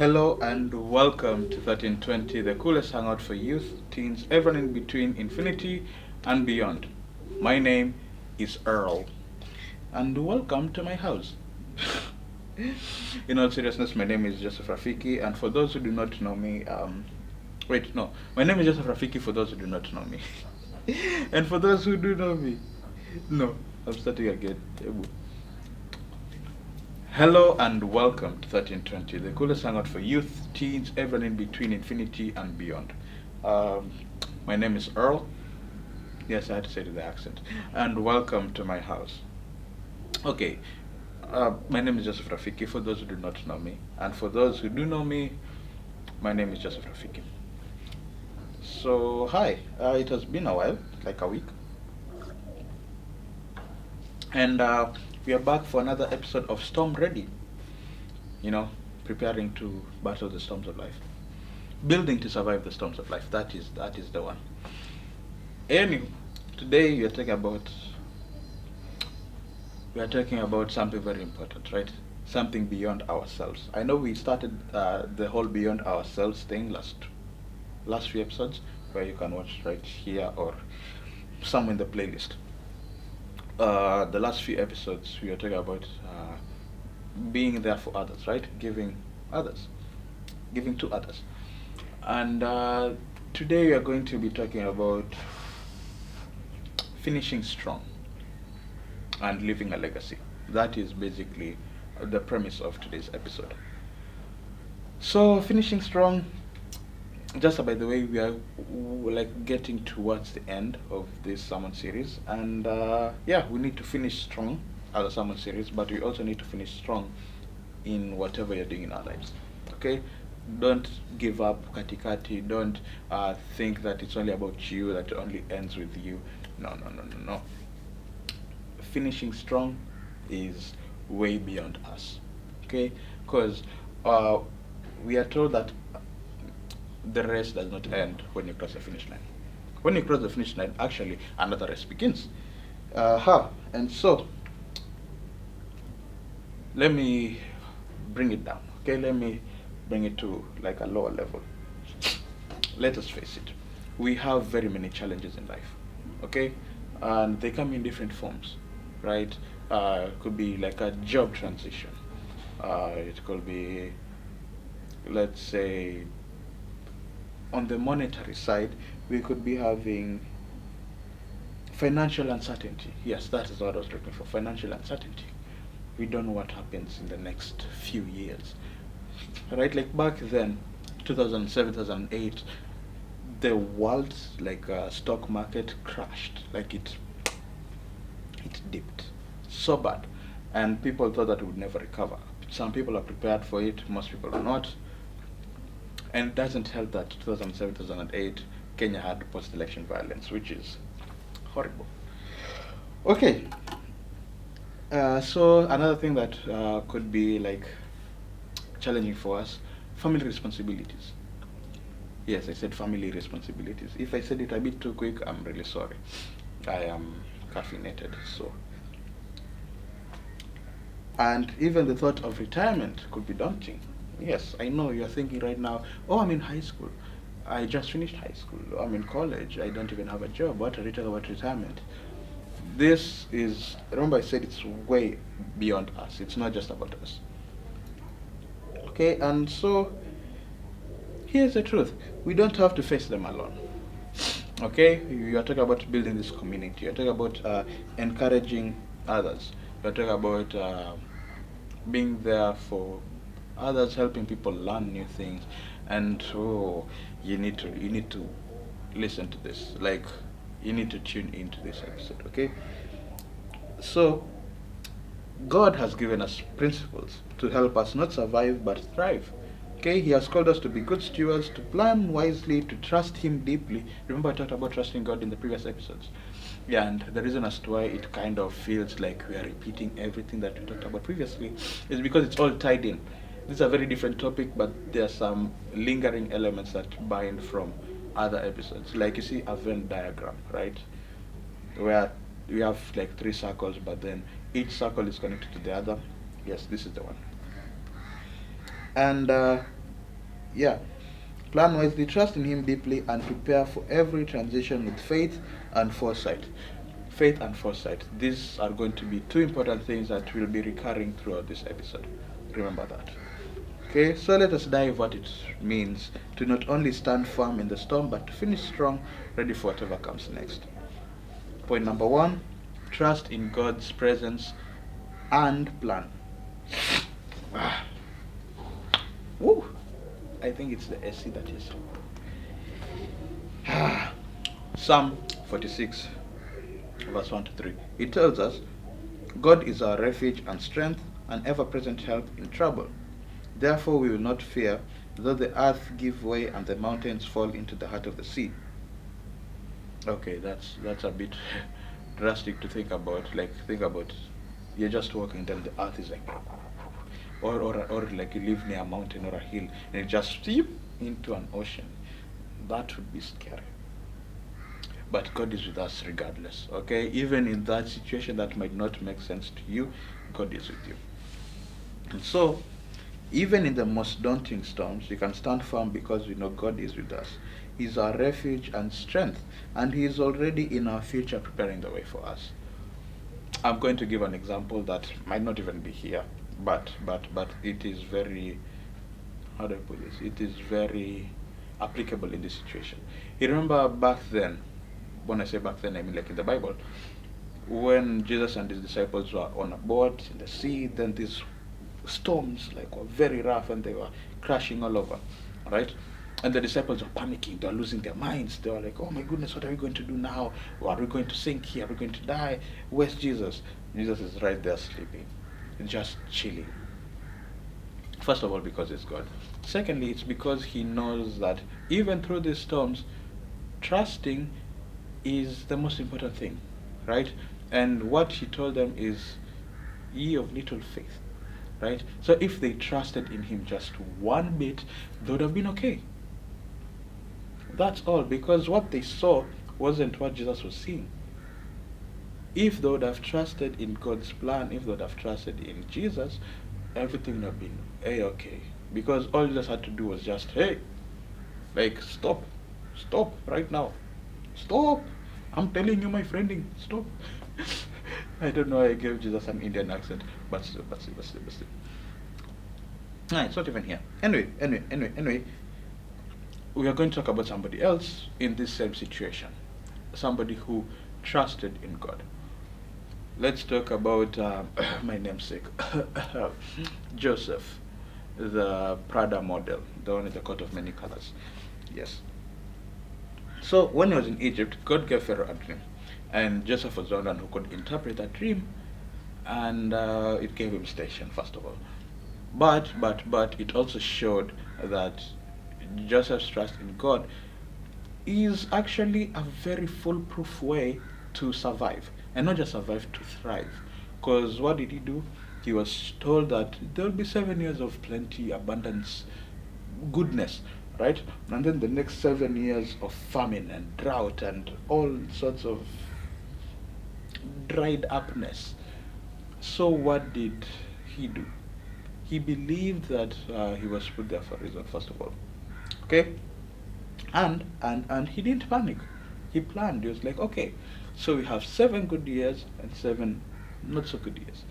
Hello and welcome to 1320, the coolest hangout for youth, teens, everyone in between infinity and beyond. My name is Earl, and welcome to my house. In all seriousness, my name is Joseph Rafiki, and for those who do not know me, wait, no, my name is Joseph Rafiki for those who do not know me. And for those who do know me, no, I'm starting again. Hello and welcome to 1320, the coolest hangout for youth, teens, everyone in between infinity and beyond. Um, my name is Earl. Yes, I had to say it with the accent. And welcome to my house. Okay, my name is Joseph Rafiki for those who do not know me. And for those who do know me, my name is Joseph Rafiki. So, hi, it has been a while, like a week. And we are back for another episode of Storm Ready. You know, preparing to battle the storms of life. Building to survive the storms of life. That is the one. Anyway, today we are talking about something very important, right? Something beyond ourselves. I know we started the whole beyond ourselves thing last few episodes, where you can watch right here or somewhere in the playlist. The last few episodes we were talking about being there for others, right? Giving to others. And today we are going to be talking about finishing strong and leaving a legacy. That is basically the premise of today's episode. So, finishing strong, just by the way, we are like getting towards the end of this sermon series, and yeah, we need to finish strong as a sermon series, but we also need to finish strong in whatever you're doing in our lives. Okay, don't give up katikati. Don't think that it's only about you, that it only ends with you. No. Finishing strong is way beyond us. Okay, because we are told that the race does not end when you cross the finish line. When you cross the finish line, actually, another race begins. And so, let me bring it down. Okay, let me bring it to like a lower level. Let us face it. We have very many challenges in life. Okay, and they come in different forms, right? Could be like a job transition. It could be, let's say, on the monetary side, we could be having financial uncertainty. Yes, that is what I was looking for, financial uncertainty. We don't know what happens in the next few years. Right, like back then, 2007, 2008, the world's like stock market crashed. Like it dipped so bad. And people thought that it would never recover. Some people are prepared for it, most people are not. And it doesn't help that 2007, 2008, Kenya had post-election violence, which is horrible. Okay, so another thing that could be like challenging for us, family responsibilities. Yes, I said family responsibilities. If I said it a bit too quick, I'm really sorry. I am caffeinated, so. And even the thought of retirement could be daunting. Yes, I know you're thinking right now, oh, I'm in high school. I just finished high school. I'm in college. I don't even have a job. What are you talking about retirement? This is, remember I said it's way beyond us. It's not just about us. Okay, and so here's the truth. We don't have to face them alone. Okay, you are talking about building this community. You're talking about encouraging others. You're talking about being there for others, helping people learn new things. And oh, you need to listen to this. Like, you need to tune into this episode. Okay, so God has given us principles to help us not survive but thrive. Okay, He has called us to be good stewards, to plan wisely, to trust Him deeply. Remember, I talked about trusting God in the previous episodes. Yeah, and the reason as to why it kind of feels like we are repeating everything that we talked about previously is because it's all tied in. This is a very different topic, but there are some lingering elements that bind from other episodes. Like you see a Venn diagram, right? Where we have like three circles, but then each circle is connected to the other. Yes, this is the one. And Yeah. Plan wisely, trust in Him deeply, and prepare for every transition with faith and foresight. Faith and foresight. These are going to be two important things that will be recurring throughout this episode. Remember that. Okay, so let us dive what it means to not only stand firm in the storm, but to finish strong, ready for whatever comes next. Point number one, trust in God's presence and plan. Ah, woo! I think it's the SC that is. Psalm 46, verse 1 to 3. It tells us, God is our refuge and strength, an ever-present help in trouble. Therefore we will not fear, though the earth give way and the mountains fall into the heart of the sea. Okay, that's a bit drastic to think about. Like, think about, you're just walking, then the earth is like, or like you live near a mountain or a hill, and you just steep into an ocean. That would be scary. But God is with us regardless. Okay, even in that situation that might not make sense to you, God is with you. And so, even in the most daunting storms, we can stand firm because we know God is with us. He's our refuge and strength, and He is already in our future preparing the way for us. I'm going to give an example that might not even be here, but it is very, how do I put this? It is very applicable in this situation. You remember back then, when I say back then, I mean like in the Bible, when Jesus and His disciples were on a boat in the sea, then these storms like were very rough and they were crashing all over, right? And the disciples were panicking. They were losing their minds. They were like, oh my goodness, what are we going to do now? Are we going to sink here? Are we going to die? Where's Jesus? Jesus is right there sleeping, just chilling. First of all, because it's God. Secondly, it's because He knows that even through these storms, trusting is the most important thing, right? And what He told them is, ye of little faith, right? So if they trusted in Him just one bit, they would have been okay. That's all, because what they saw wasn't what Jesus was seeing. If they would have trusted in God's plan, if they would have trusted in Jesus, everything would have been okay. Because all Jesus had to do was just, hey, like, stop right now. Stop. I'm telling you, my friending, stop. I don't know why I gave Jesus an Indian accent, but still. Nah, it's not even here. Anyway, we are going to talk about somebody else in this same situation. Somebody who trusted in God. Let's talk about my namesake, Joseph, the Prada model, the one in the coat of many colors. Yes. So when he was in Egypt, God gave Pharaoh a dream, and Joseph was the one who could interpret that dream, and it gave him station, first of all. But it also showed that Joseph's trust in God is actually a very foolproof way to survive, and not just survive, to thrive. Because what did he do? He was told that there will be 7 years of plenty, abundance, goodness, right? And then the next 7 years of famine and drought and all sorts of dried upness. So what did he do? He believed that he was put there for a reason, first of all. Okay? And he didn't panic. He planned. He was like, okay, so we have 7 good years and 7 not so good years.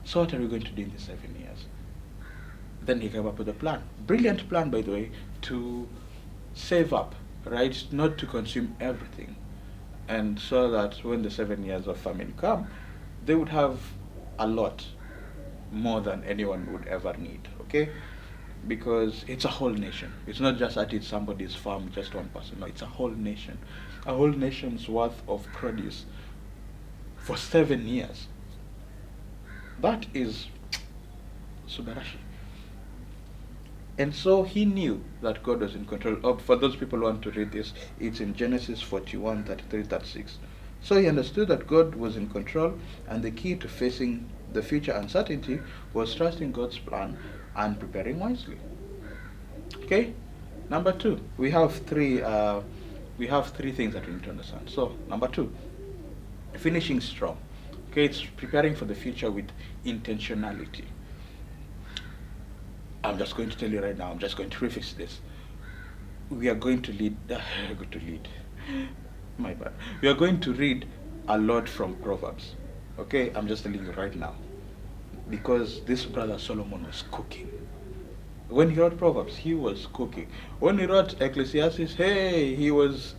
So what are we going to do in these 7 years? Then he came up with a plan. Brilliant plan, by the way, to save up, right? Not to consume everything. And so that when the 7 years of famine come, they would have a lot more than anyone would ever need, okay? Because it's a whole nation. It's not just that it's somebody's farm, just one person. No, it's a whole nation. A whole nation's worth of produce for 7 years. That is subarashi. And so he knew that God was in control. For those people who want to read this, it's in Genesis 41, 33, 36. So he understood that God was in control, and the key to facing the future uncertainty was trusting God's plan and preparing wisely. Okay? Number 2, we have three things that we need to understand. So, number 2, finishing strong. Okay, it's preparing for the future with intentionality. I'm just going to tell you right now, I'm just going to prefix this. we are going to lead. We are going to lead. My bad. We are going to read a lot from Proverbs. Okay, I'm just telling you right now, because this brother Solomon was cooking. When he wrote Proverbs, he was cooking. When he wrote Ecclesiastes, hey, he was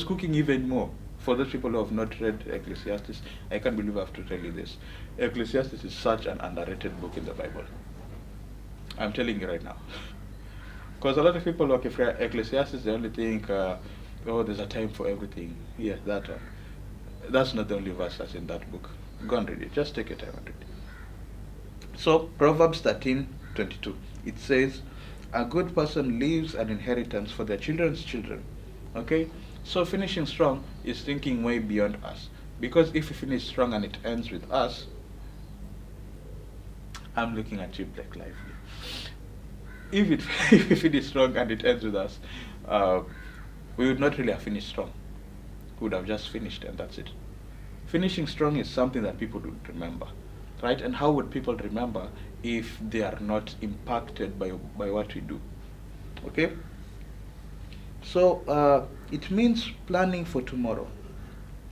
cooking even more. For those people who have not read Ecclesiastes, I can't believe I have to tell you this. Ecclesiastes is such an underrated book in the Bible. I'm telling you right now. Because a lot of people, okay, for Ecclesiastes, they only think, oh, there's a time for everything. Yeah, that one. That's not the only verse that's in that book. Go and read it. Just take your time and read it. So, Proverbs 13:22. It says, a good person leaves an inheritance for their children's children. Okay? So, finishing strong is thinking way beyond us. Because if we finish strong and it ends with us, I'm looking at you, Black Lively. If we finish strong and it ends with us, we would not really have finished strong. We would have just finished and that's it. Finishing strong is something that people would remember, right? And how would people remember if they are not impacted by what we do? Okay? So it means planning for tomorrow.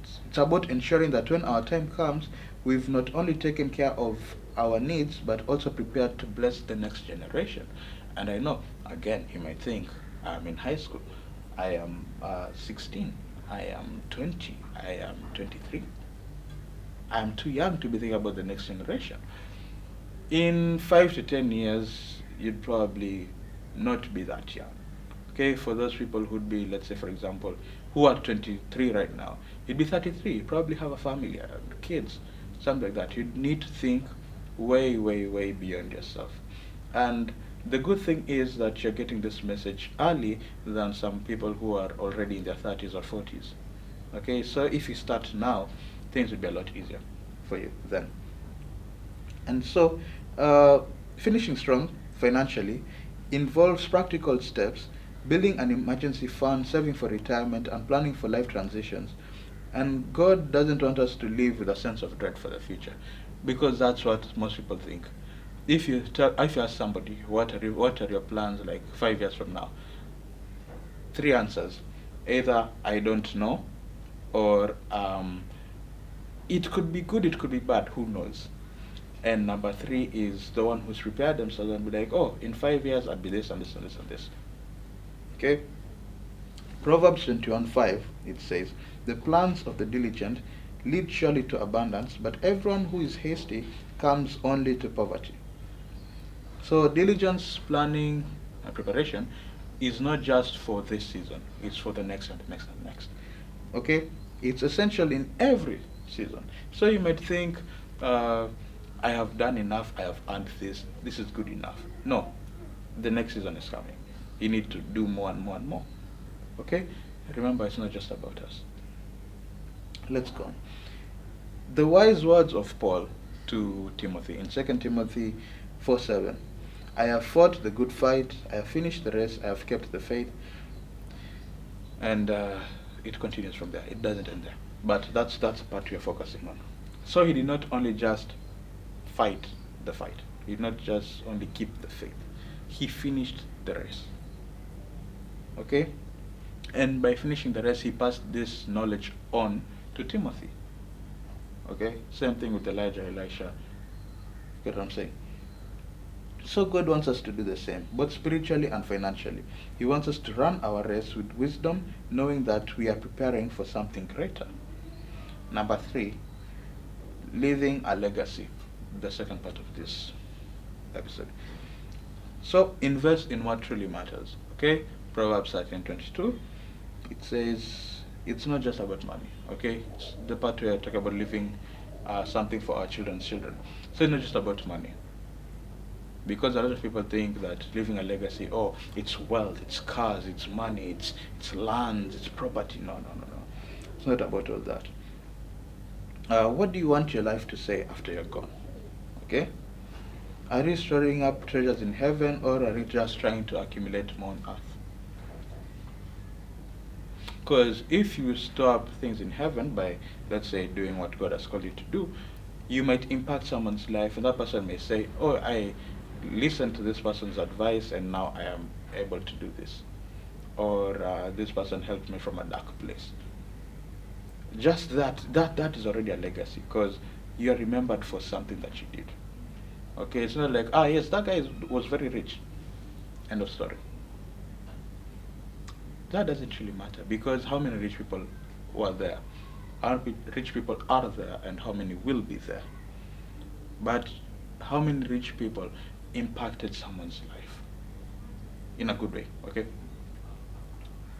It's about ensuring that when our time comes, we've not only taken care of our needs, but also prepared to bless the next generation. And I know, again, you might think, I'm in high school, I am 16, I am 20, I am 23. I'm too young to be thinking about the next generation. In 5 to 10 years, you'd probably not be that young. Okay, for those people who'd be, let's say, for example, who are 23 right now, you'd be 33, you'd probably have a family and kids, something like that. You'd need to think way, way, way beyond yourself. And the good thing is that you're getting this message early than some people who are already in their 30s or 40s. Okay, so if you start now, things will be a lot easier for you then. And so, finishing strong financially involves practical steps, building an emergency fund, saving for retirement, and planning for life transitions. And God doesn't want us to live with a sense of dread for the future, because that's what most people think. If you ask somebody what are your plans like 5 years from now, three answers: either I don't know, or it could be good, it could be bad, who knows. And number three is the one who's prepared themselves and be like, oh, in 5 years I'll be this and this and this and this. Okay? Proverbs 21:5, it says, the plans of the diligent lead surely to abundance, but everyone who is hasty comes only to poverty. So diligence, planning, and preparation is not just for this season, it's for the next and the next and the next. Okay? It's essential in every season. So you might think, I have done enough, I have earned this is good enough. No, the next season is coming. You need to do more and more and more. Okay? Remember, it's not just about us. Let's go on. The wise words of Paul to Timothy in 2 Timothy 4:7. I have fought the good fight, I have finished the race, I have kept the faith. And it continues from there. It doesn't end there. But that's the part we are focusing on. So he did not only just fight the fight. He did not just only keep the faith. He finished the race. Okay? And by finishing the race, he passed this knowledge on to Timothy. Okay? Same thing with Elijah, Elisha. Get what I'm saying? So God wants us to do the same, both spiritually and financially. He wants us to run our race with wisdom, knowing that we are preparing for something greater. Number 3, leaving a legacy. The second part of this episode. So invest in what truly matters. Okay? Proverbs 13:22. It says it's not just about money. Okay? It's the part where I talk about leaving something for our children's children. So it's not just about money. Because a lot of people think that leaving a legacy, oh, it's wealth, it's cars, it's money, it's land, it's property. No. It's not about all that. What do you want your life to say after you're gone? Okay? Are you storing up treasures in heaven, or are you just trying to accumulate more on earth? Because if you store up things in heaven by, let's say, doing what God has called you to do, you might impact someone's life, and that person may say, oh, I listened to this person's advice and now I am able to do this. or this person helped me from a dark place. Just that is already a legacy, because you are remembered for something that you did. Okay, it's not like, yes, that guy was very rich. End of story. That doesn't really matter, because how many rich people were there? Rich people are there, and how many will be there? But how many rich people impacted someone's life in a good way? Okay.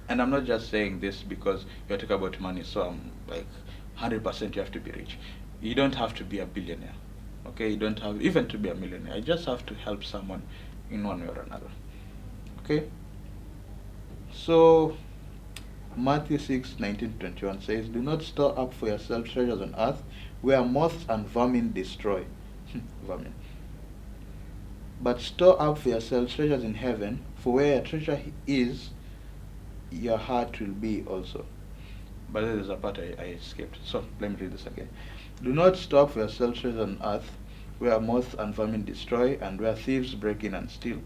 And I'm not just saying this because you're talking about money, so I'm like 100% you have to be rich. You don't have to be a billionaire. Okay, you don't have even to be a millionaire. You just have to help someone in one way or another. Okay. So Matthew 6:19-21 says, "Do not store up for yourselves treasures on earth, where moths and vermin destroy." Vermin. "But store up for yourselves treasures in heaven, for where your treasure is, your heart will be also." But there's a part I skipped. So let me read this again. "Do not store up for yourselves treasures on earth, where moths and vermin destroy, and where thieves break in and steal.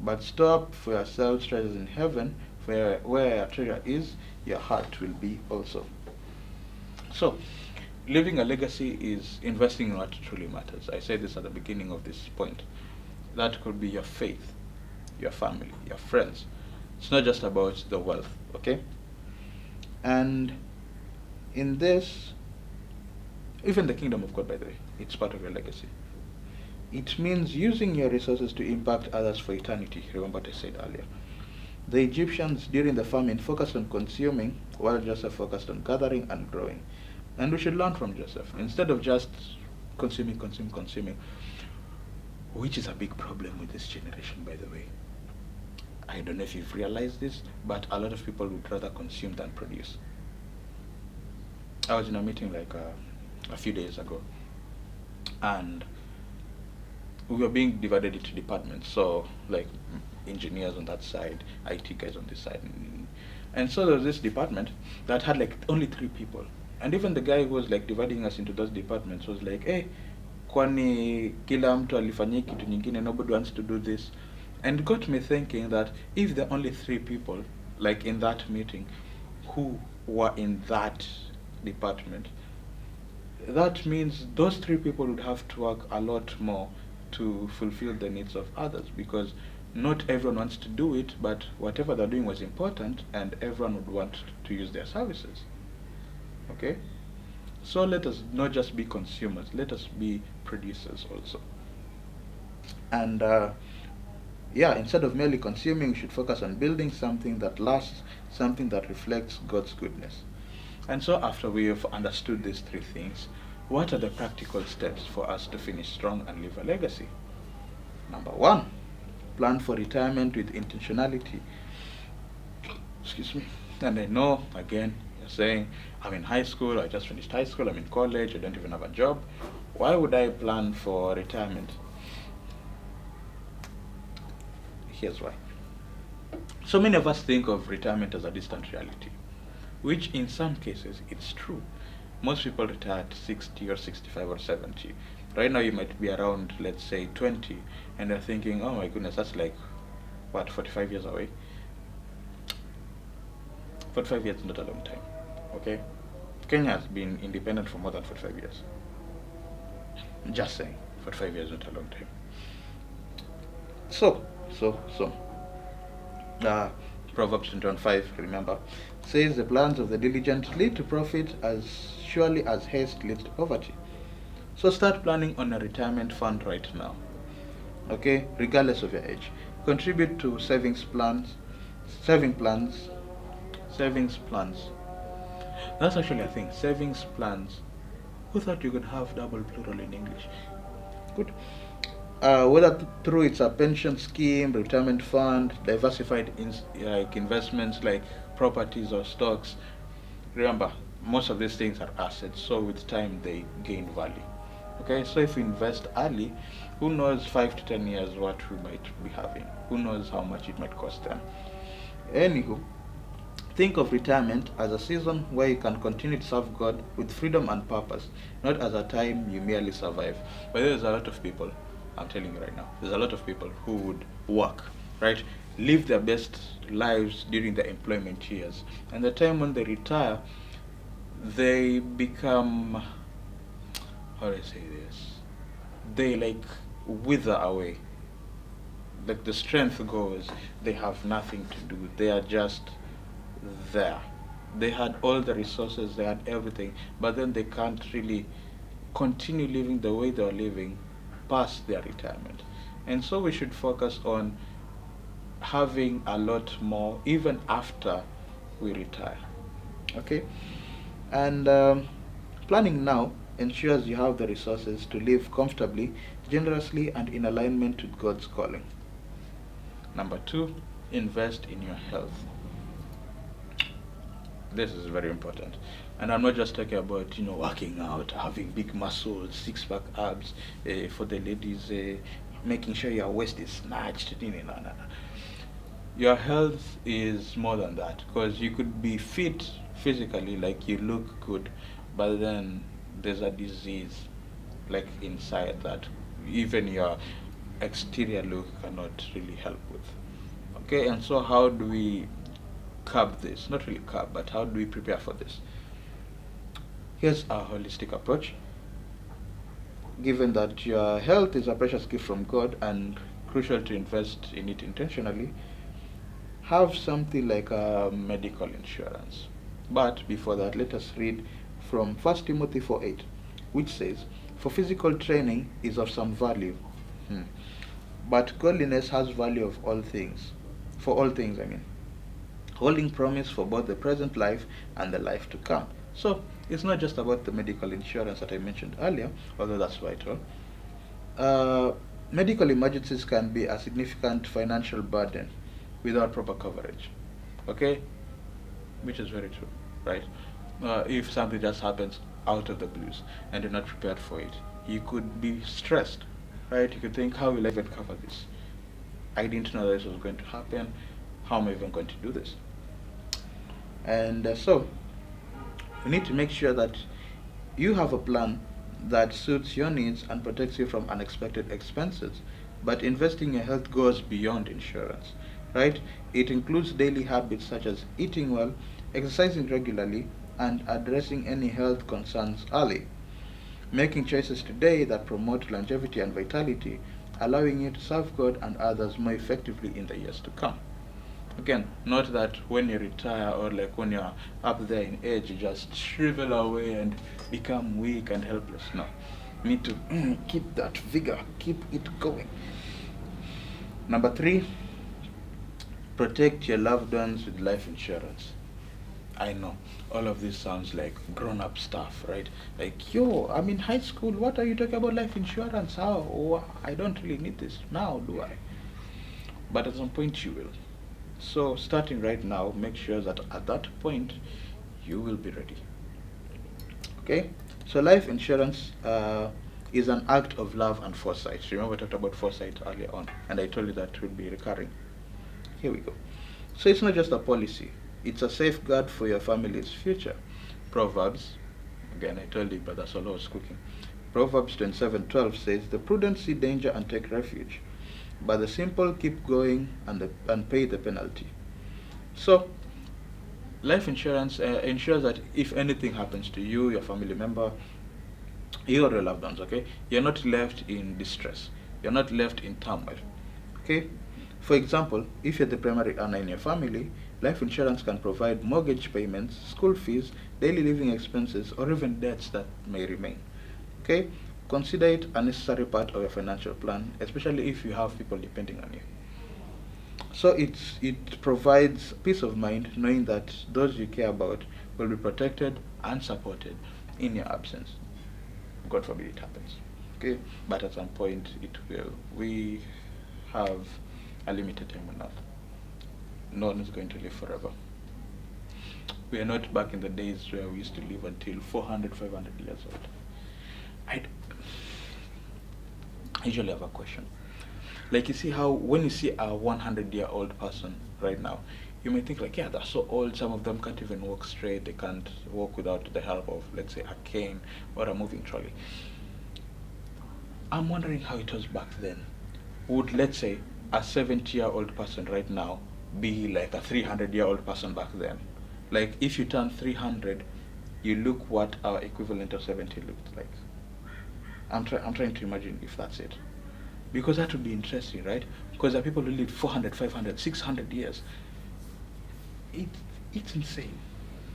But store up for yourselves treasures in heaven, for where your treasure is, your heart will be also." So, leaving a legacy is investing in what truly matters. I said this at the beginning of this point. That could be your faith, your family, your friends. It's not just about the wealth, okay? And in this, even the kingdom of God, by the way, it's part of your legacy. It means using your resources to impact others for eternity. Remember what I said earlier. The Egyptians during the famine focused on consuming, while Joseph focused on gathering and growing. And we should learn from Joseph. Instead of just consuming, which is a big problem with this generation, by the way. I don't know if you've realized this, but a lot of people would rather consume than produce. I was in a meeting like a few days ago, and we were being divided into departments. So like engineers on that side, IT guys on this side, and so there was this department that had like only 3 people, and even the guy who was like dividing us into those departments was like, "Hey, kwani kila mtu alifanyia kitu nyingine, nobody wants to do this." And it got me thinking that if there are only 3 people like in that meeting who were in that department, that means those 3 people would have to work a lot more to fulfill the needs of others, because not everyone wants to do it, but whatever they're doing was important and everyone would want to use their services. Okay? So let us not just be consumers, let us be producers also. And instead of merely consuming, we should focus on building something that lasts, something that reflects God's goodness. And so after we have understood these 3 things, what are the practical steps for us to finish strong and leave a legacy? Number 1, plan for retirement with intentionality. Excuse me. And I know, again, you're saying, I'm in high school, I just finished high school, I'm in college, I don't even have a job. Why would I plan for retirement? Here's why. So many of us think of retirement as a distant reality, which in some cases it's true. Most people retire at 60 or 65 or 70. Right now you might be around, let's say, 20, and you're thinking, oh my goodness, that's like, what, 45 years away? 45 years is not a long time, okay? Kenya has been independent for more than 45 years. Just saying, 45 years is not a long time. So, Proverbs 21:5, remember, says, "The plans of the diligent lead to profit as surely as haste leads to poverty." So start planning on a retirement fund right now, okay, regardless of your age. Contribute to savings plans. That's actually a thing, savings plans. Who thought you could have double plural in English? Good. Whether through it's a pension scheme, retirement fund, diversified investments like properties or stocks. Remember, most of these things are assets, so with time they gain value. Okay, so if we invest early, who knows 5 to 10 years what we might be having? Who knows how much it might cost them? Anywho, think of retirement as a season where you can continue to serve God with freedom and purpose, not as a time you merely survive. But there's a lot of people, I'm telling you right now, there's a lot of people who would work, right? live their best lives during their employment years. And the time when they retire, they become, how do I say this? They like wither away. Like the strength goes, they have nothing to do. They are just there. They had all the resources, they had everything, but then they can't really continue living the way they are living past their retirement. And so we should focus on having a lot more even after we retire. Okay? And planning now ensures you have the resources to live comfortably, generously, and in alignment with God's calling. Number two, invest in your health. This is very important. And I'm not just talking about, working out, having big muscles, six-pack abs, for the ladies, making sure your waist is snatched. No, no, no, no. Your health is more than that, because you could be fit physically, like you look good, but then there's a disease like inside that even your exterior look cannot really help with. Okay, and so how do we curb this? Not really curb, but how do we prepare for this? Here's a holistic approach. Given that your health is a precious gift from God and crucial to invest in it intentionally, have something like a medical insurance. But before that, let us read from 1 Timothy 4:8, which says, "For physical training is of some value, but godliness has value of all things, for all things, holding promise for both the present life and the life to come." So it's not just about the medical insurance that I mentioned earlier, although that's vital. Medical emergencies can be a significant financial burden without proper coverage. Okay, which is very true, right? If something just happens out of the blues and you're not prepared for it, you could be stressed, right? You could think, how will I even cover this? I didn't know this was going to happen. How am I even going to do this? And so you need to make sure that you have a plan that suits your needs and protects you from unexpected expenses. But investing in your health goes beyond insurance, right? It includes daily habits such as eating well, exercising regularly, and addressing any health concerns early. Making choices today that promote longevity and vitality, allowing you to serve God and others more effectively in the years to come. Again, not that when you retire or like when you're up there in age, you just shrivel away and become weak and helpless. No. You need to keep that vigor, keep it going. Number three, protect your loved ones with life insurance. I know all of this sounds like grown-up stuff, right? Like, yo, I'm in high school. What are you talking about life insurance? How? Oh, I don't really need this now, do I? But at some point you will. So starting right now, make sure that at that point you will be ready. Okay? So life insurance is an act of love and foresight. Remember I talked about foresight earlier on, and I told you that will be recurring. Here we go. So it's not just a policy, it's a safeguard for your family's future. Proverbs, again I told you, but that's all I was cooking. Proverbs 27:12 says, "The prudent see danger and take refuge, but the simple keep going and pay the penalty." So life insurance ensures that if anything happens to you, your family member, you or your loved ones, okay, you're not left in distress, you're not left in turmoil. Okay, for example, if you're the primary earner in your family, life insurance can provide mortgage payments, school fees, daily living expenses, or even debts that may remain. Okay, consider it a necessary part of your financial plan, especially if you have people depending on you. So it provides peace of mind knowing that those you care about will be protected and supported in your absence. God forbid it happens. Okay, but at some point it will. We have a limited time on earth. No one is going to live forever. We are not back in the days where we used to live until 400, 500 years old. I usually have a question. Like, you see how when you see a 100-year-old person right now, you may think like, yeah, they're so old, some of them can't even walk straight, they can't walk without the help of, let's say, a cane or a moving trolley. I'm wondering how it was back then. Would, let's say, a 70-year-old person right now be like a 300-year-old person back then? Like if you turn 300, you look what our equivalent of 70 looked like. I'm trying to imagine if that's it. Because that would be interesting, right? Because there are people who live 400, 500, 600 years. It, it's insane.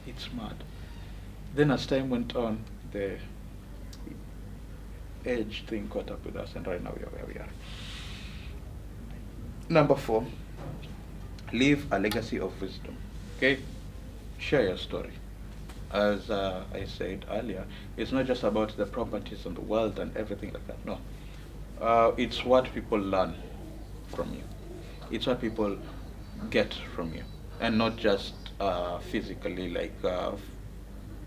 It's mad. Then as time went on, the age thing caught up with us, and right now we are where we are. Number 4, leave a legacy of wisdom. Okay? Share your story. As I said earlier, it's not just about the properties and the wealth and everything like that. No. It's what people learn from you. It's what people get from you, and not just physically, like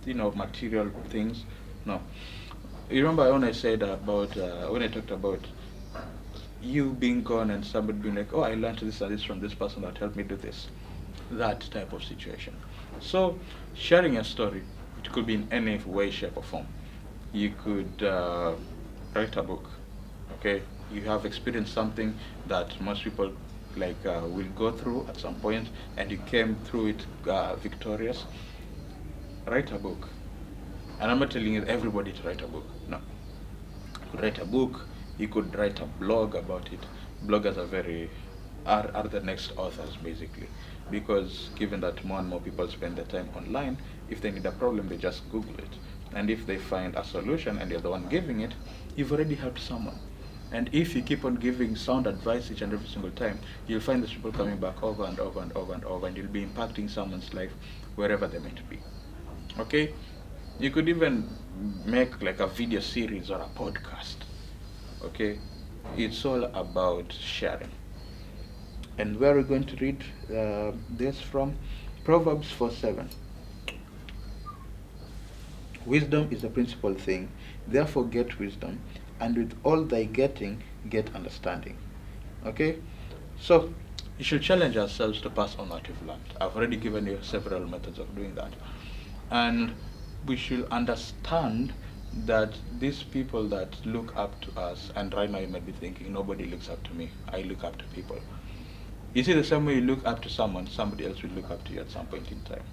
material things. No. You remember when I said about when I talked about you being gone and somebody being like, oh, I learned this and this from this person that helped me do this. That type of situation. So sharing a story, it could be in any way, shape, or form. You could write a book. Okay, you have experienced something that most people will go through at some point, and you came through it victorious. Write a book. And I'm not telling you everybody to write a book. No. You could write a book. You could write a blog about it. Bloggers are the next authors, basically, because given that more and more people spend their time online, if they need a problem, they just Google it. And if they find a solution and you're the one giving it, you've already helped someone. And if you keep on giving sound advice each and every single time, you'll find these people coming back over and over and over and over, and you'll be impacting someone's life wherever they might be. Okay? You could even make like a video series or a podcast. Okay? It's all about sharing. And where we're going to read this from? Proverbs 4:7. Wisdom is the principal thing, therefore get wisdom, and with all thy getting, get understanding. Okay? So, you should challenge ourselves to pass on what you've learned. I've already given you several methods of doing that. And we should understand that these people that look up to us, and right now you might be thinking, nobody looks up to me, I look up to people. You see, the same way you look up to someone, somebody else will look up to you at some point in time.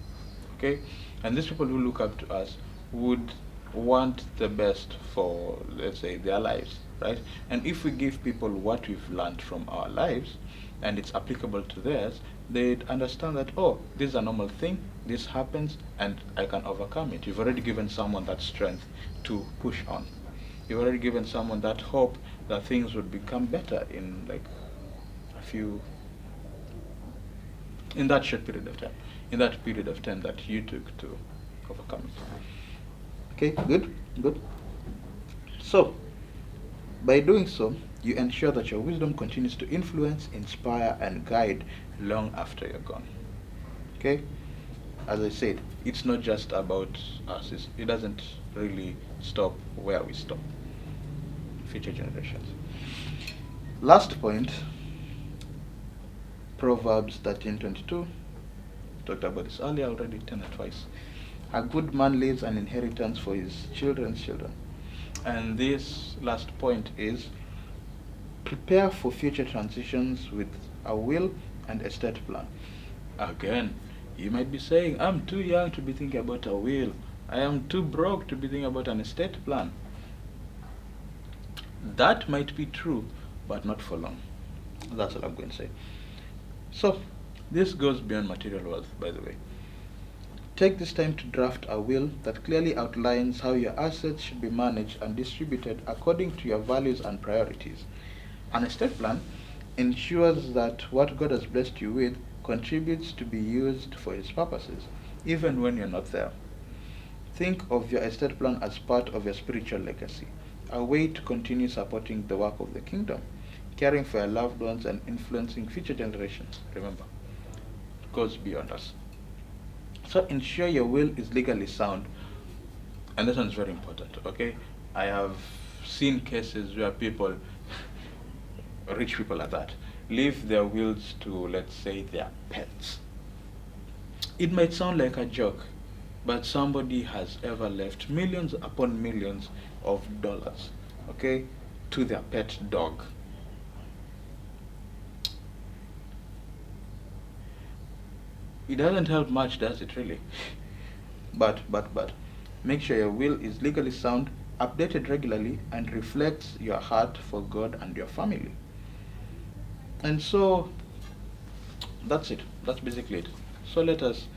Okay? And these people who look up to us would want the best for, let's say, their lives, right? And if we give people what we've learned from our lives, and it's applicable to theirs, they'd understand that, oh, this is a normal thing, this happens, and I can overcome it. You've already given someone that strength to push on. You've already given someone that hope that things would become better in like in that short period of time, in that period of time that you took to overcome it. Okay, good. So, by doing so, you ensure that your wisdom continues to influence, inspire, and guide long after you're gone. Okay? As I said, it's not just about us. It doesn't really stop where we stop. Future generations. Last point, Proverbs 13:22. Talked about this earlier already, 10 or twice. A good man leaves an inheritance for his children's children. And this last point is, prepare for future transitions with a will and estate plan. Again, you might be saying, I'm too young to be thinking about a will. I am too broke to be thinking about an estate plan. That might be true, but not for long. That's all I'm going to say. So, this goes beyond material wealth, by the way. Take this time to draft a will that clearly outlines how your assets should be managed and distributed according to your values and priorities. An estate plan ensures that what God has blessed you with contributes to be used for His purposes, even when you're not there. Think of your estate plan as part of your spiritual legacy, a way to continue supporting the work of the kingdom, caring for your loved ones, and influencing future generations. Remember, it goes beyond us. So ensure your will is legally sound, and this one is very important, okay? I have seen cases where people, rich people at that, leave their wills to, let's say, their pets. It might sound like a joke, but somebody has ever left millions upon millions of dollars, okay, to their pet dog. It doesn't help much, does it really? But make sure your will is legally sound, updated regularly, and reflects your heart for God and your family. And so that's it. That's basically it. So let us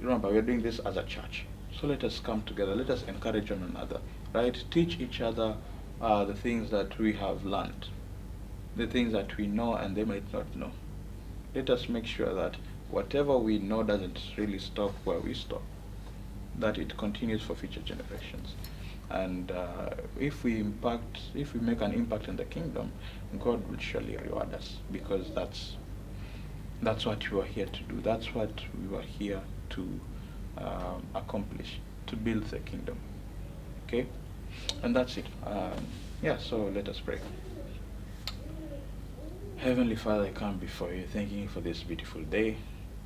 remember we're doing this as a church. So let us come together. Let us encourage one another, right? Teach each other the things that we have learned, the things that we know and they might not know. Let us make sure that whatever we know doesn't really stop where we stop, that it continues for future generations. And if we make an impact in the kingdom, God will surely reward us, because that's what we are here to do. That's what we are here to accomplish, to build the kingdom. Okay, and that's it. Yeah. So let us pray. Heavenly Father, I come before you, thanking you for this beautiful day.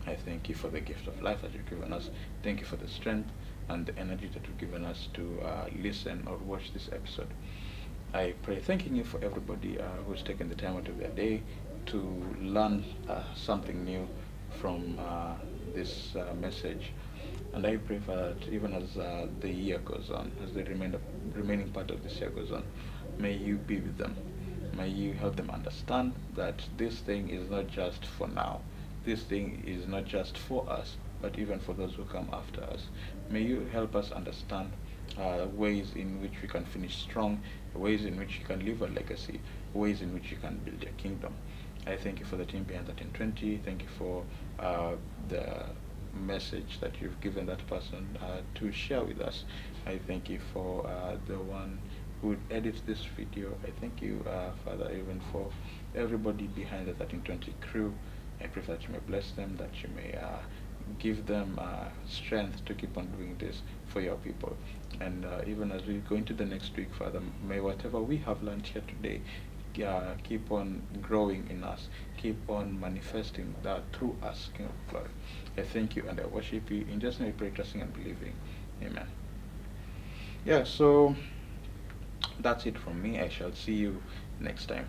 I thank you for the gift of life that you've given us. Thank you for the strength and the energy that you've given us to listen or watch this episode. I pray, thanking you for everybody who's taken the time out of their day to learn something new from this message. And I pray for that even as the year goes on, as the remaining part of this year goes on, may you be with them. May you help them understand that this thing is not just for now. This thing is not just for us, but even for those who come after us. May you help us understand ways in which we can finish strong, ways in which you can leave a legacy, ways in which you can build your kingdom. I thank you for the team behind 1320. Thank you for the message that you've given that person to share with us. I thank you for the one who edits this video. I thank you, Father, even for everybody behind the 1320 crew. I pray that you may bless them, that you may give them strength to keep on doing this for your people. And even as we go into the next week, Father, may whatever we have learned here today keep on growing in us, keep on manifesting that through us, King of Glory. I thank you and I worship you. In just name I pray, trusting and believing. Amen. Yeah, so that's it from me. I shall see you next time.